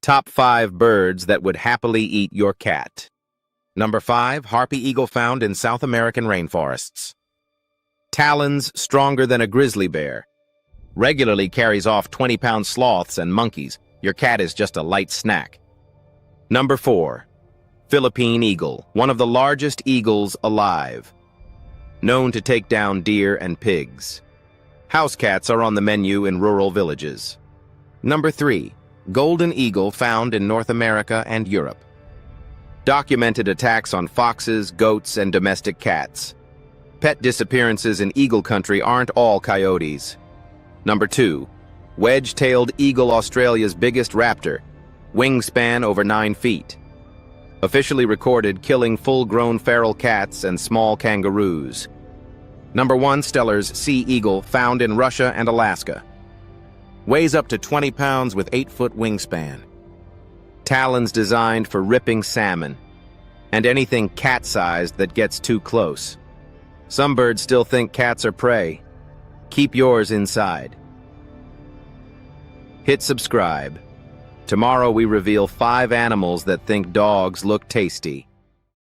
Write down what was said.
Top 5 birds that would happily eat your cat. Number 5, Harpy Eagle found in South American rainforests. Talons stronger than a grizzly bear. Regularly carries off 20-pound sloths and monkeys. Your cat is just a light snack. Number 4, Philippine Eagle, one of the largest eagles alive. Known to take down deer and pigs. House cats are on the menu in rural villages. Number 3, Golden Eagle found in North America and Europe. Documented attacks on foxes, goats, and domestic cats. Pet disappearances in eagle country aren't all coyotes. Number 2, Wedge-tailed Eagle, Australia's biggest raptor. Wingspan over 9 feet. Officially recorded killing full-grown feral cats and small kangaroos. Number 1, Steller's sea eagle found in Russia and Alaska. Weighs up to 20 pounds with 8-foot wingspan. Talons designed for ripping salmon, and anything cat-sized that gets too close. Some birds still think cats are prey. Keep yours inside. Hit subscribe. Tomorrow we reveal 5 animals that think dogs look tasty.